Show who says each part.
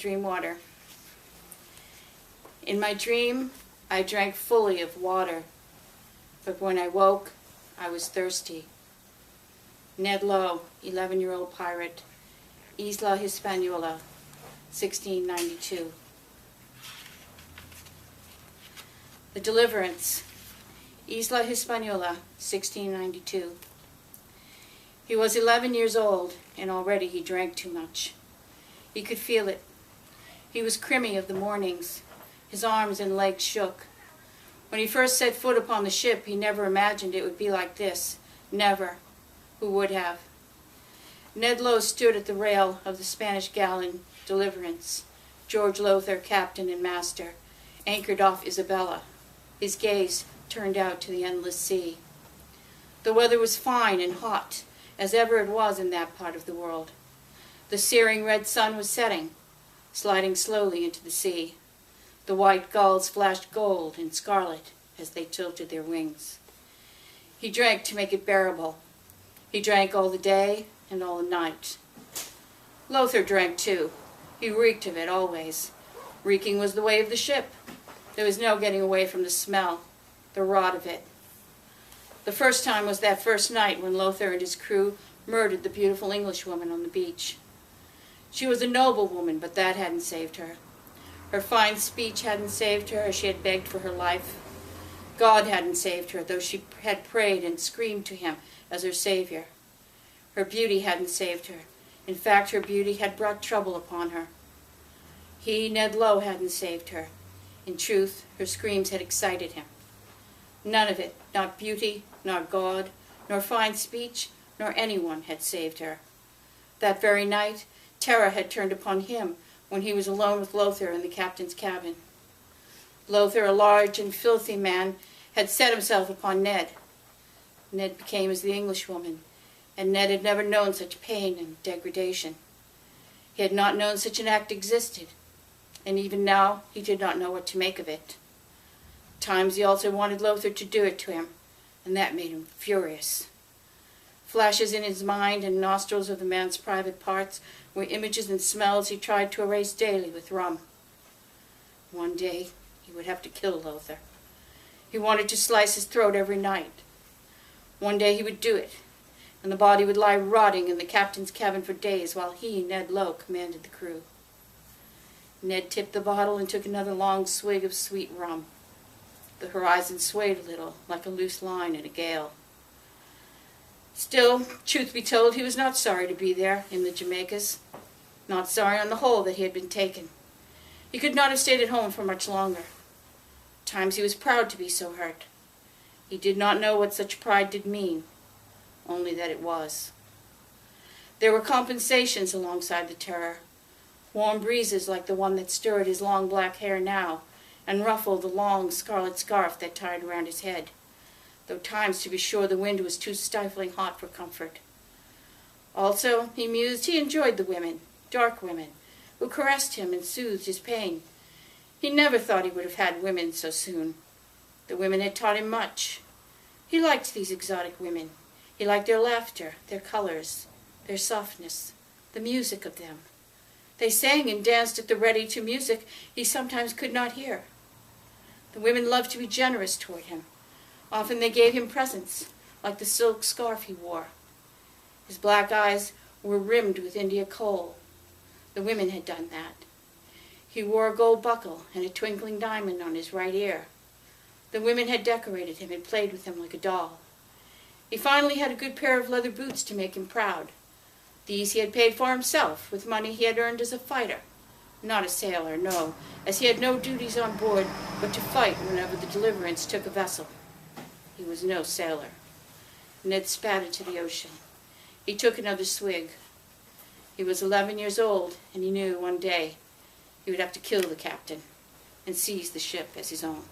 Speaker 1: dream water. In my dream, I drank fully of water, but when I woke, I was thirsty. Ned Low, 11-year-old pirate, Isla Hispaniola, 1692. The Deliverance, Isla Hispaniola, 1692. He was 11 years old, and already he drank too much. He could feel it. He was crimmy of the mornings. His arms and legs shook. When he first set foot upon the ship, he never imagined it would be like this. Never. Who would have? Ned Low stood at the rail of the Spanish galleon Deliverance, George Lowther, captain and master, anchored off Isabella. His gaze turned out to the endless sea. The weather was fine and hot, as ever it was in that part of the world. The searing red sun was setting, sliding slowly into the sea. The white gulls flashed gold and scarlet as they tilted their wings. He drank to make it bearable. He drank all the day and all the night. Lowther drank too. He reeked of it always. Reeking was the way of the ship. There was no getting away from the smell, the rot of it. The first time was that first night when Lowther and his crew murdered the beautiful Englishwoman on the beach. She was a noble woman, but that hadn't saved her. Her fine speech hadn't saved her, as she had begged for her life. God hadn't saved her, though she had prayed and screamed to him as her Savior. Her beauty hadn't saved her. In fact, her beauty had brought trouble upon her. He, Ned Low, hadn't saved her. In truth, her screams had excited him. None of it, not beauty, nor God, nor fine speech, nor anyone had saved her. That very night, terror had turned upon him when he was alone with Lowther in the captain's cabin. Lowther, a large and filthy man, had set himself upon Ned. Ned became as the Englishwoman, and Ned had never known such pain and degradation. He had not known such an act existed, and even now he did not know what to make of it. At times he also wanted Lowther to do it to him, and that made him furious. Flashes in his mind and nostrils of the man's private parts were images and smells he tried to erase daily with rum. One day he would have to kill Lowther. He wanted to slice his throat every night. One day he would do it, and the body would lie rotting in the captain's cabin for days while he, Ned Low, commanded the crew. Ned tipped the bottle and took another long swig of sweet rum. The horizon swayed a little, like a loose line in a gale. Still, truth be told, he was not sorry to be there in the Jamaicas. Not sorry on the whole that he had been taken. He could not have stayed at home for much longer. At times he was proud to be so hurt. He did not know what such pride did mean, only that it was. There were compensations alongside the terror. Warm breezes like the one that stirred his long black hair now, and ruffled the long scarlet scarf that tied around his head, though times, to be sure, the wind was too stifling hot for comfort. Also, he mused, he enjoyed the women, dark women, who caressed him and soothed his pain. He never thought he would have had women so soon. The women had taught him much. He liked these exotic women. He liked their laughter, their colors, their softness, the music of them. They sang and danced at the ready to music he sometimes could not hear. The women loved to be generous toward him. Often they gave him presents, like the silk scarf he wore. His black eyes were rimmed with India coal. The women had done that. He wore a gold buckle and a twinkling diamond on his right ear. The women had decorated him and played with him like a doll. He finally had a good pair of leather boots to make him proud. These he had paid for himself with money he had earned as a fighter. Not a sailor, no, as he had no duties on board but to fight whenever the Deliverance took a vessel. He was no sailor. Ned spat into the ocean. He took another swig. He was 11 years old, and he knew one day he would have to kill the captain and seize the ship as his own.